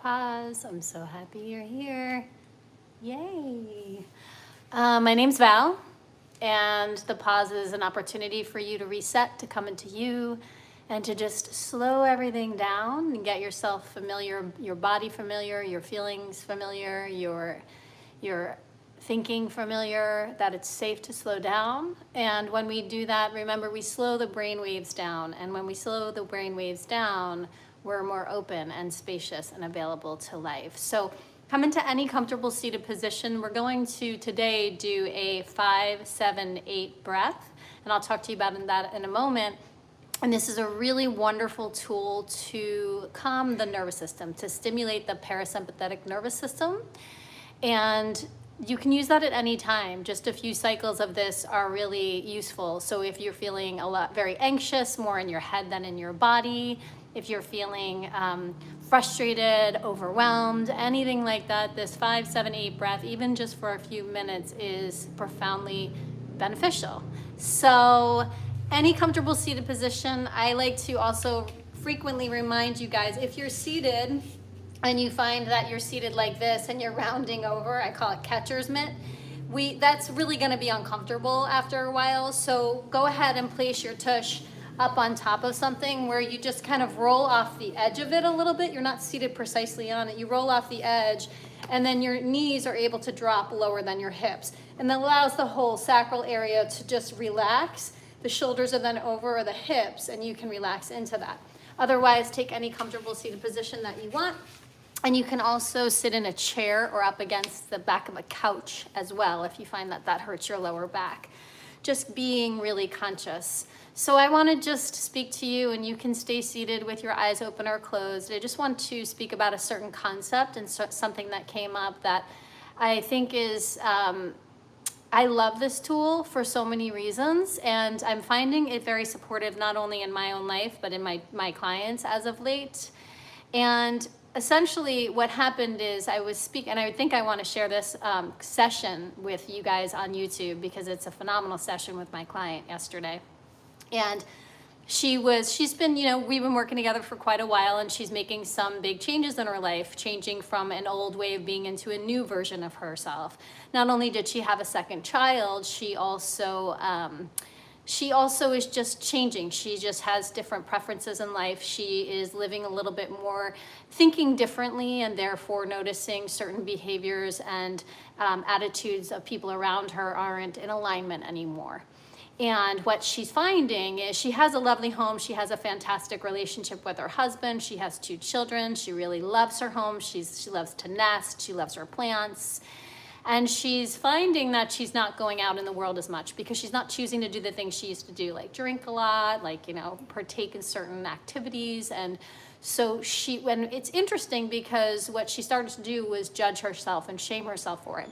Pause. I'm so happy you're here. Yay. My name's Val, and the pause is an opportunity for you to reset, to come into you, and to just slow everything down and get yourself familiar, your body familiar, your feelings familiar, your thinking familiar, that it's safe to slow down. And when we do that, remember, we slow the brain waves down. And when we slow the brain waves down, we're more open and spacious and available to life. So come into any comfortable seated position. We're going to today do a 5, 7, 8 breath. And I'll talk to you about that in a moment. And this is a really wonderful tool to calm the nervous system, to stimulate the parasympathetic nervous system. And you can use that at any time. Just a few cycles of this are really useful. So if you're feeling very anxious, more in your head than in your body, if you're feeling frustrated, overwhelmed, anything like that, this 5, 7, 8 breath, even just for a few minutes, is profoundly beneficial. So any comfortable seated position. I like to also frequently remind you guys, if you're seated and you find that you're seated like this and you're rounding over, I call it catcher's mitt, that's really gonna be uncomfortable after a while. So go ahead and place your tush up on top of something where you just kind of roll off the edge of it a little bit. You're not seated precisely on it. You roll off the edge, and then your knees are able to drop lower than your hips. And that allows the whole sacral area to just relax. The shoulders are then over the hips, and you can relax into that. Otherwise, take any comfortable seated position that you want. And you can also sit in a chair or up against the back of a couch as well if you find that that hurts your lower back. Just being really conscious. So I want to just speak to you, and you can stay seated with your eyes open or closed. I just want to speak about a certain concept and something that came up that I think is, I love this tool for so many reasons, and I'm finding it very supportive not only in my own life, but in my clients as of late. And essentially what happened is I was speaking, and I think I want to share this session with you guys on YouTube because it's a phenomenal session with my client yesterday. And she's been, we've been working together for quite a while, and she's making some big changes in her life, changing from an old way of being into a new version of herself. Not only did she have a second child, she also is just changing. She just has different preferences in life. She is living a little bit more, thinking differently, and therefore noticing certain behaviors and attitudes of people around her aren't in alignment anymore. And what she's finding is she has a lovely home. She has a fantastic relationship with her husband. She has 2 children. She really loves her home. She loves to nest. She loves her plants. And she's finding that she's not going out in the world as much because she's not choosing to do the things she used to do, like drink a lot, like, partake in certain activities. And so and it's interesting because what she started to do was judge herself and shame herself for it.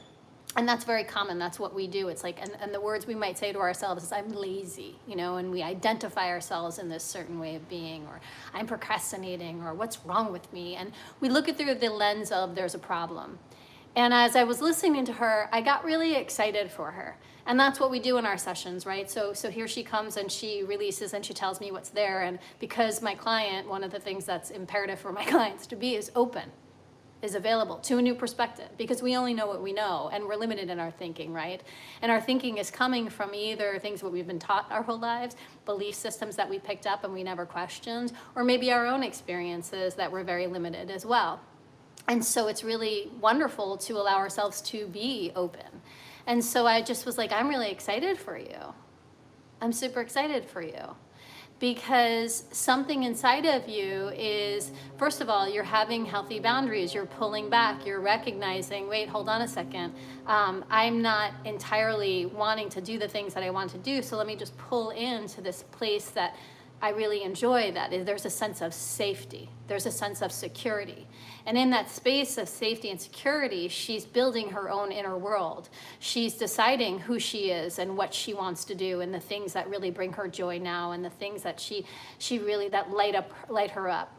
And that's very common. That's what we do. It's like, and the words we might say to ourselves is, I'm lazy, and we identify ourselves in this certain way of being, or I'm procrastinating, or what's wrong with me? And we look at through the lens of there's a problem. And as I was listening to her, I got really excited for her. And that's what we do in our sessions, right? So here she comes and she releases and she tells me what's there. And because my client, one of the things that's imperative for my clients to be is open, is available to a new perspective, because we only know what we know, and we're limited in our thinking, right? And our thinking is coming from either things that we've been taught our whole lives, belief systems that we picked up and we never questioned, or maybe our own experiences that were very limited as well. And so it's really wonderful to allow ourselves to be open. And so I just was like, I'm really excited for you. I'm super excited for you. Because something inside of you is, first of all, you're having healthy boundaries. You're pulling back. You're recognizing, wait, hold on a second. I'm not entirely wanting to do the things that I want to do. So let me just pull into this place that I really enjoy, that there's a sense of safety. There's a sense of security. And in that space of safety and security, she's building her own inner world. She's deciding who she is and what she wants to do, and the things that really bring her joy now, and the things that she really, that light her up.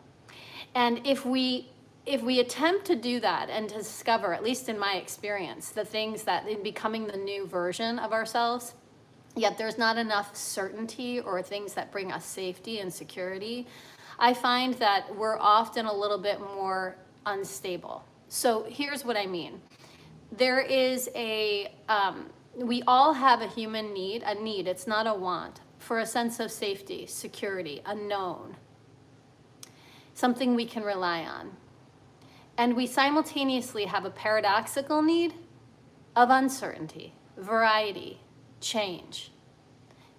And if we attempt to do that and to discover, at least in my experience, the things that in becoming the new version of ourselves, yet there's not enough certainty or things that bring us safety and security, I find that we're often a little bit more unstable. So here's what I mean. There is we all have a human need, it's not a want, for a sense of safety, security, a known, something we can rely on. And we simultaneously have a paradoxical need of uncertainty, variety, change.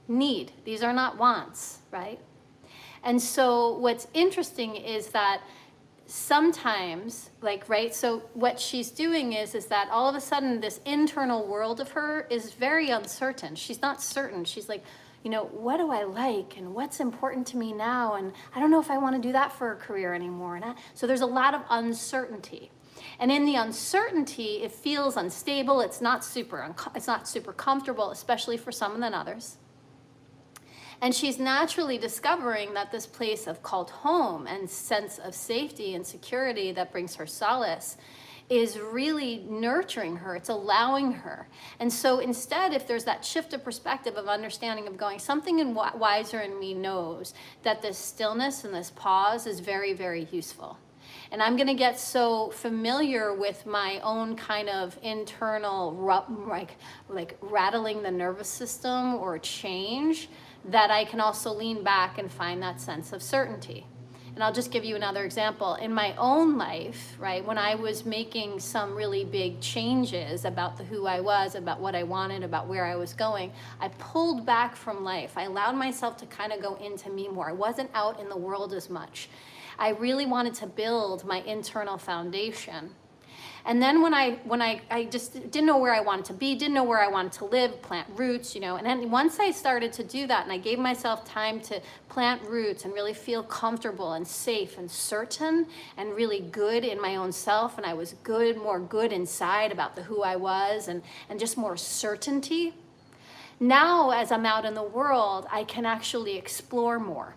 Need, these are not wants, right? And so what's interesting is that sometimes, so what she's doing is that all of a sudden this internal world of her is very uncertain. She's not certain. She's like, what do I like and what's important to me now? And I don't know if I want to do that for a career anymore. So there's a lot of uncertainty. And in the uncertainty, it feels unstable. It's not super comfortable, especially for some than others. And she's naturally discovering that this place of called home and sense of safety and security that brings her solace is really nurturing her. It's allowing her. And so instead, if there's that shift of perspective of understanding of going, something wiser in me knows that this stillness and this pause is very, very useful. And I'm going to get so familiar with my own kind of internal, like rattling the nervous system or change, that I can also lean back and find that sense of certainty. And I'll just give you another example. In my own life, right, when I was making some really big changes about who I was, about what I wanted, about where I was going, I pulled back from life. I allowed myself to kind of go into me more. I wasn't out in the world as much. I really wanted to build my internal foundation. And then when I just didn't know where I wanted to be, didn't know where I wanted to live, plant roots, and then once I started to do that and I gave myself time to plant roots and really feel comfortable and safe and certain and really good in my own self, and I was more good inside about who I was and just more certainty. Now, as I'm out in the world, I can actually explore more.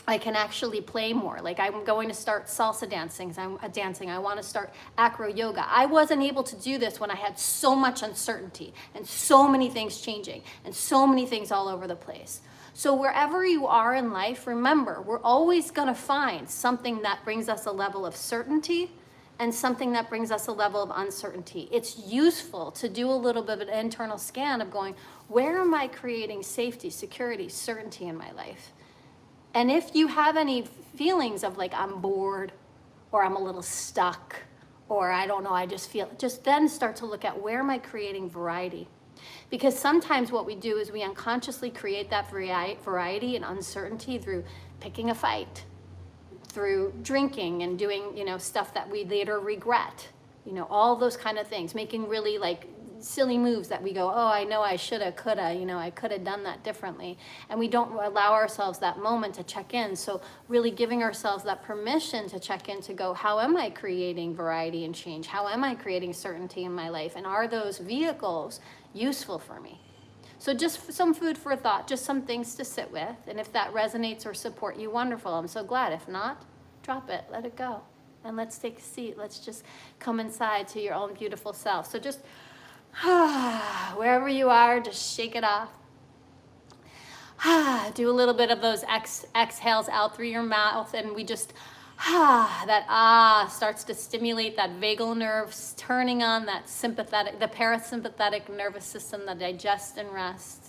I can actually play more. Like, I'm going to start salsa dancing. I want to start acro yoga. I wasn't able to do this when I had so much uncertainty and so many things changing and so many things all over the place. So wherever you are in life, remember, we're always going to find something that brings us a level of certainty and something that brings us a level of uncertainty. It's useful to do a little bit of an internal scan of going, where am I creating safety, security, certainty in my life? And if you have any feelings of like, I'm bored, or I'm a little stuck, or I don't know, I just feel, just then start to look at, where am I creating variety? Because sometimes what we do is we unconsciously create that variety and uncertainty through picking a fight, through drinking and doing, stuff that we later regret, all those kind of things, making really like silly moves that we go, oh, I know I shoulda, coulda, I could have done that differently. And we don't allow ourselves that moment to check in. So really giving ourselves that permission to check in, to go, how am I creating variety and change? How am I creating certainty in my life? And are those vehicles useful for me? So just some food for thought, just some things to sit with. And if that resonates or support you, wonderful. I'm so glad. If not, drop it, let it go. And let's take a seat. Let's just come inside to your own beautiful self. So just wherever you are, just shake it off. Do a little bit of those exhales out through your mouth, and we just, that starts to stimulate that vagal nerves, turning on that the parasympathetic nervous system, the digest and rest.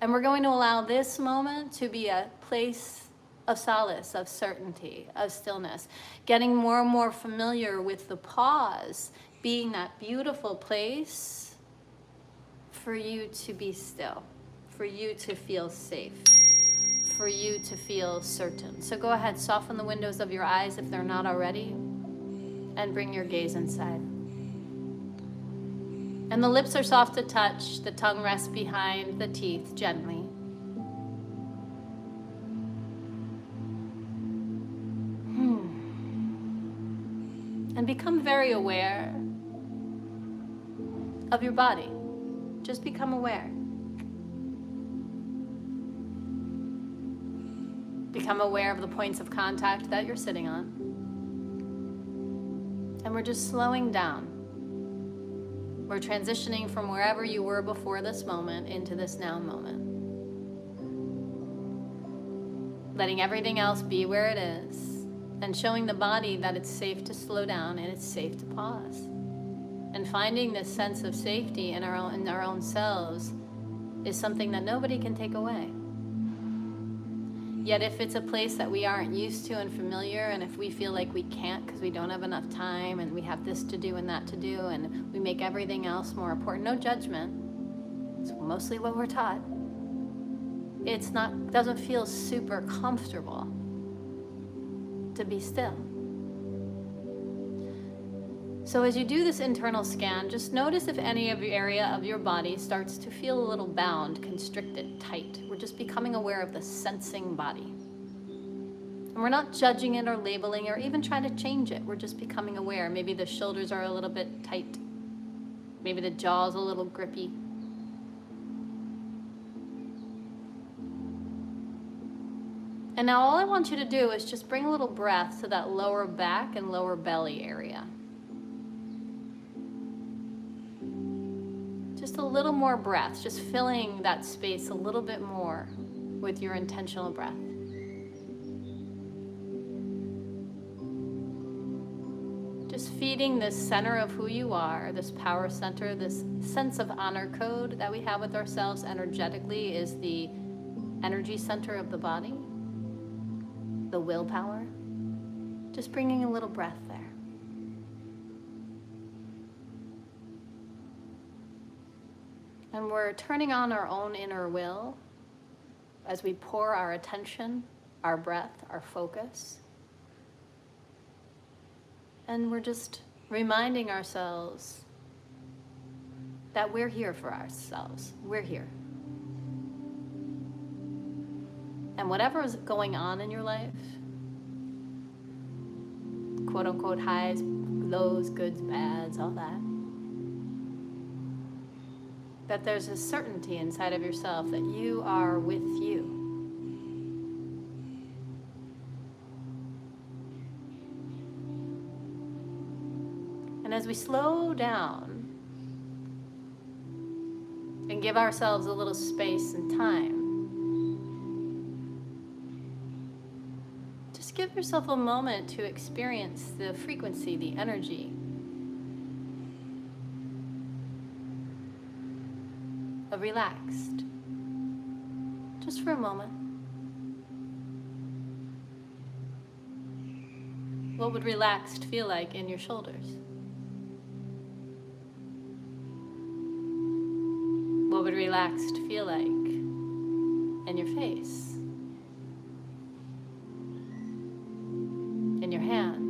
And we're going to allow this moment to be a place of solace, of certainty, of stillness, getting more and more familiar with the pause being that beautiful place for you to be still, for you to feel safe, for you to feel certain. So go ahead, soften the windows of your eyes if they're not already, and bring your gaze inside. And the lips are soft to touch, the tongue rests behind the teeth gently. And become very aware of your body. Just become aware. Become aware of the points of contact that you're sitting on. And we're just slowing down. We're transitioning from wherever you were before this moment into this now moment. Letting everything else be where it is. and showing the body that it's safe to slow down and it's safe to pause. And finding this sense of safety in our own selves is something that nobody can take away. Yet if it's a place that we aren't used to and familiar, and if we feel like we can't because we don't have enough time and we have this to do and that to do, and we make everything else more important, no judgment, it's mostly what we're taught. Doesn't feel super comfortable to be still. So as you do this internal scan, just notice if any of your area of your body starts to feel a little bound, constricted, tight. We're just becoming aware of the sensing body. And we're not judging it or labeling or even trying to change it. We're just becoming aware. Maybe the shoulders are a little bit tight. Maybe the jaw's a little grippy. And now all I want you to do is just bring a little breath to that lower back and lower belly area. Just a little more breath, just filling that space a little bit more with your intentional breath. Just feeding this center of who you are, this power center, this sense of honor code that we have with ourselves energetically is the energy center of the body, the willpower. Just bringing a little breath there. And we're turning on our own inner will as we pour our attention, our breath, our focus. And we're just reminding ourselves that we're here for ourselves. We're here. And whatever is going on in your life, quote unquote highs, lows, goods, bads, all that there's a certainty inside of yourself that you are with you. And as we slow down and give ourselves a little space and time, just give yourself a moment to experience the frequency, the energy of relaxed, just for a moment. What would relaxed feel like in your shoulders? What would relaxed feel like in your face? In your hands?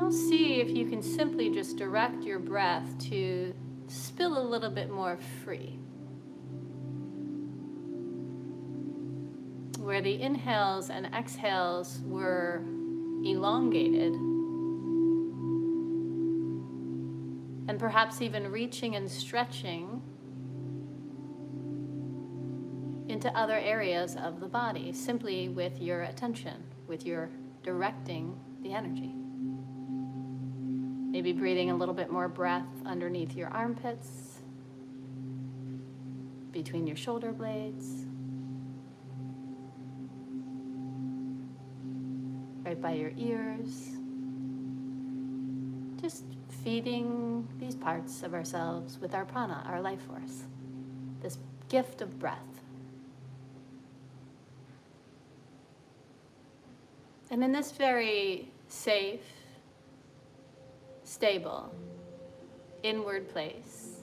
See if you can simply just direct your breath to spill a little bit more free. Where the inhales and exhales were elongated, and perhaps even reaching and stretching into other areas of the body, simply with your attention, with your directing the energy. Maybe breathing a little bit more breath underneath your armpits, between your shoulder blades, right by your ears. Just feeding these parts of ourselves with our prana, our life force, this gift of breath. And in this very safe, stable, inward place,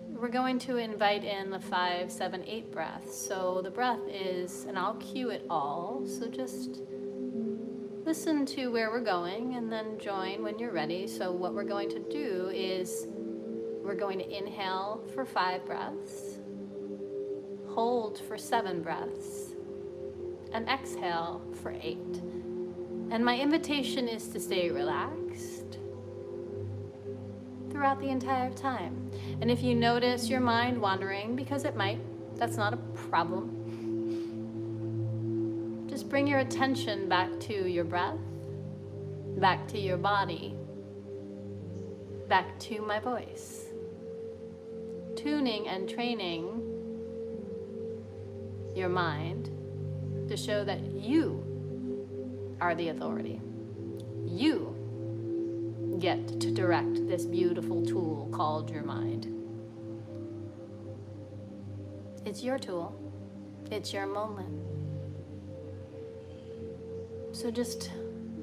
we're going to invite in the 5, 7, 8 breaths. So the breath is, and I'll cue it all, so just listen to where we're going and then join when you're ready. So what we're going to do is we're going to inhale for 5 breaths, hold for 7 breaths, and exhale for 8. And my invitation is to stay relaxed throughout the entire time. And if you notice your mind wandering, because it might, that's not a problem. Just bring your attention back to your breath, back to your body, back to my voice. Tuning and training your mind to show that you are the authority. You get to direct this beautiful tool called your mind. It's your tool. It's your moment. So just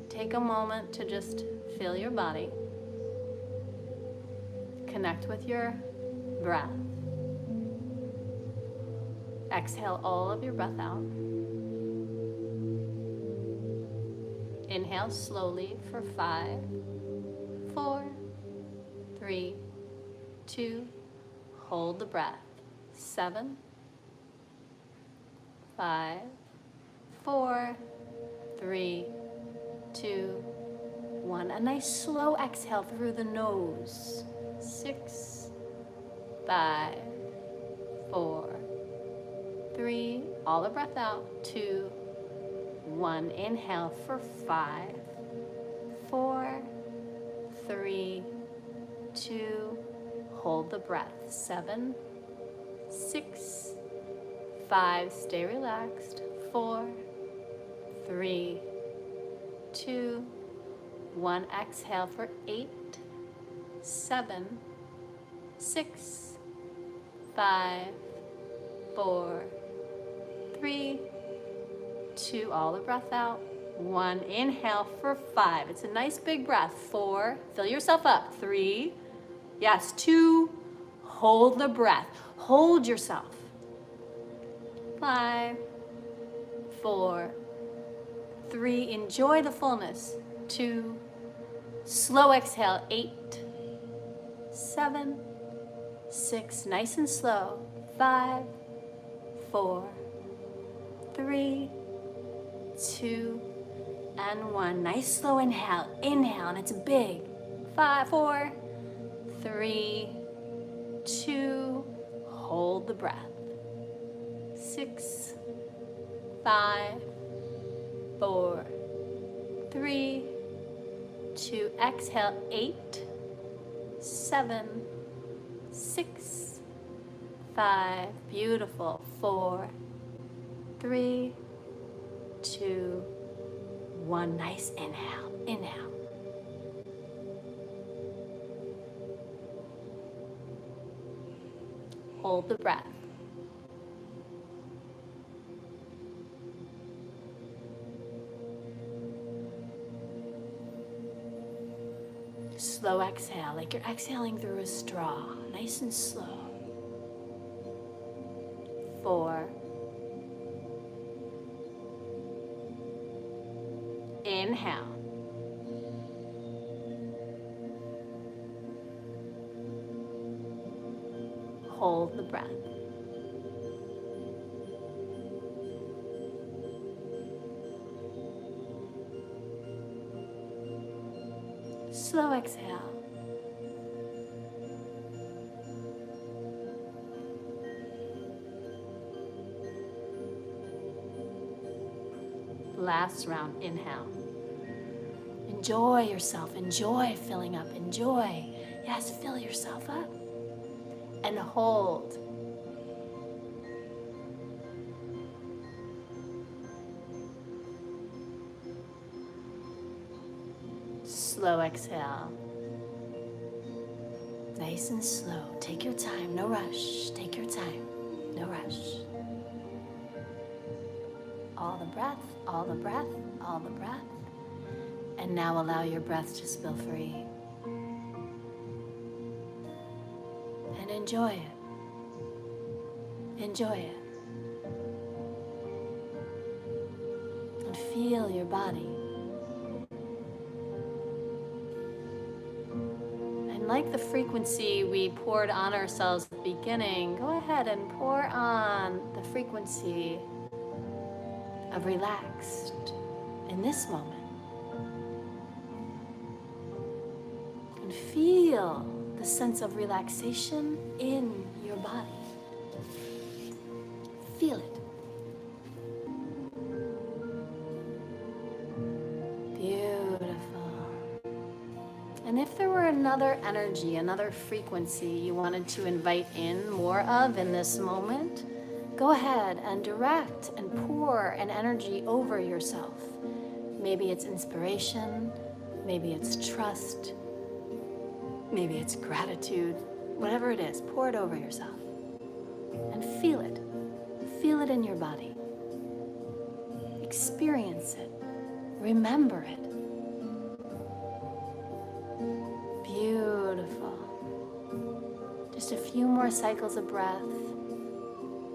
take a moment to just feel your body. Connect with your breath. Exhale all of your breath out. Inhale slowly for 5, 4, 3, 2, hold the breath. 7, 5, 4, 3, 2, 1. A nice slow exhale through the nose. 6, 5, 4, 3. All the breath out. 2, 1. Inhale for 5, 4, 3, 2. Hold the breath. 7, 6, 5. Stay relaxed. 4, 3, 2, 1. Exhale for 8, 7, 6, 5, 4, 3, 2. All the breath out. 1. Inhale for 5. It's a nice big breath. 4. Fill yourself up. 3. Yes. 2. Hold the breath. Hold yourself. 5, 4, 3. Enjoy the fullness. 2. Slow exhale. 8, 7, 6. Nice and slow. 5, 4, 3, 2, and 1. Nice slow inhale. Inhale, and it's big. 5, 4, 3, 2. Hold the breath. 6, 5, 4, 3, 2. Exhale. 8, 7, 6, 5. Beautiful. 4, 3, 2, 1. Nice inhale. Inhale. Hold the breath. Slow exhale, like you're exhaling through a straw. Nice and slow. 4. Inhale. Hold the breath. Slow exhale. Last round, inhale. Enjoy yourself, enjoy filling up, enjoy. Yes, fill yourself up. And hold. Slow exhale. Nice and slow. Take your time, no rush. Take your time, no rush. All the breath, all the breath, all the breath. And now allow your breath to spill free. And enjoy it. Enjoy it. And feel your body. And like the frequency we poured on ourselves at the beginning, go ahead and pour on the frequency of relaxed in this moment. And feel the sense of relaxation in your body. Feel it. Beautiful. And if there were another energy, another frequency you wanted to invite in more of in this moment, go go ahead and direct and pour an energy over yourself. Maybe it's inspiration, maybe it's trust, maybe it's gratitude, whatever it is, pour it over yourself and feel it. Feel it in your body. Experience it. Remember it. Beautiful. Just a few more cycles of breath,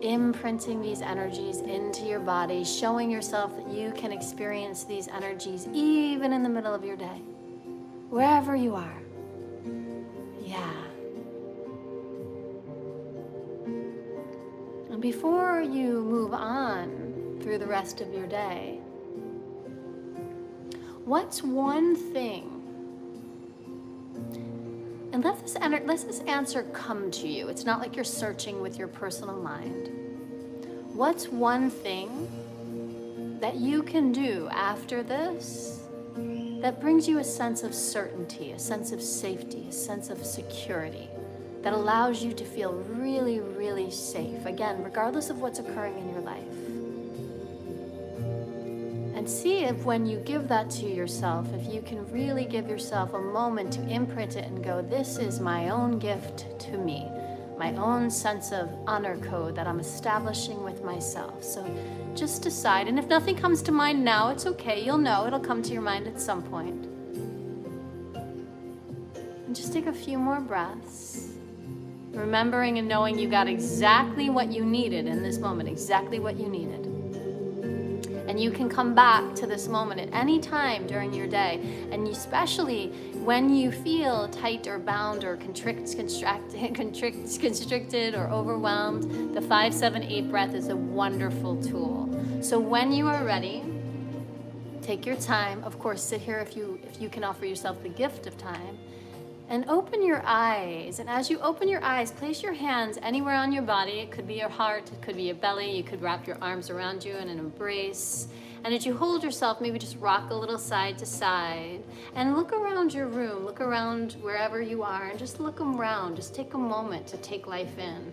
imprinting these energies into your body, showing yourself that you can experience these energies even in the middle of your day, wherever you are. Yeah. And before you move on through the rest of your day, what's one thing? And let this answer come to you. It's not like you're searching with your personal mind. What's one thing that you can do after this that brings you a sense of certainty, a sense of safety, a sense of security, that allows you to feel really, really safe, again, regardless of what's occurring in your life? And see if when you give that to yourself, if you can really give yourself a moment to imprint it and go, this is my own gift to me, my own sense of honor code that I'm establishing with myself. So just decide, and if nothing comes to mind now, it's okay, you'll know, it'll come to your mind at some point. And just take a few more breaths, remembering and knowing you got exactly what you needed in this moment, exactly what you needed. And you can come back to this moment at any time during your day, and especially when you feel tight or bound or constricted or overwhelmed, the 5-7-8 breath is a wonderful tool. So when you are ready, take your time. Of course, sit here if you can offer yourself the gift of time. And open your eyes. And as you open your eyes, place your hands anywhere on your body. It could be your heart, it could be your belly. You could wrap your arms around you in an embrace. And as you hold yourself, maybe just rock a little side to side. And look around your room, look around wherever you are, and just look around. Just take a moment to take life in.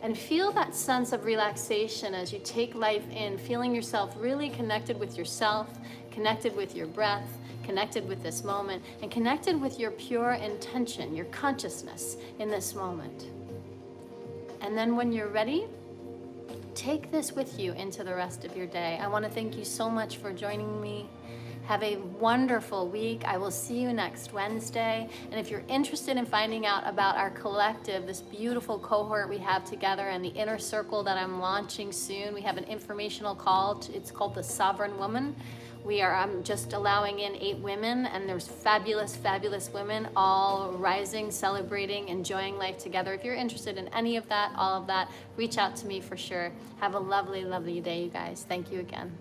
And feel that sense of relaxation as you take life in, feeling yourself really connected with yourself, connected with your breath, connected with this moment, and connected with your pure intention, your consciousness in this moment. And then when you're ready, take this with you into the rest of your day. I want to thank you so much for joining me. Have a wonderful week. I will see you next Wednesday. And if you're interested in finding out about our collective, this beautiful cohort we have together, and the inner circle that I'm launching soon, we have an informational call. It's called the Sovereign Woman. I'm just allowing in 8 women, and there's fabulous, fabulous women all rising, celebrating, enjoying life together. If you're interested in any of that, all of that, reach out to me for sure. Have a lovely, lovely day, you guys. Thank you again.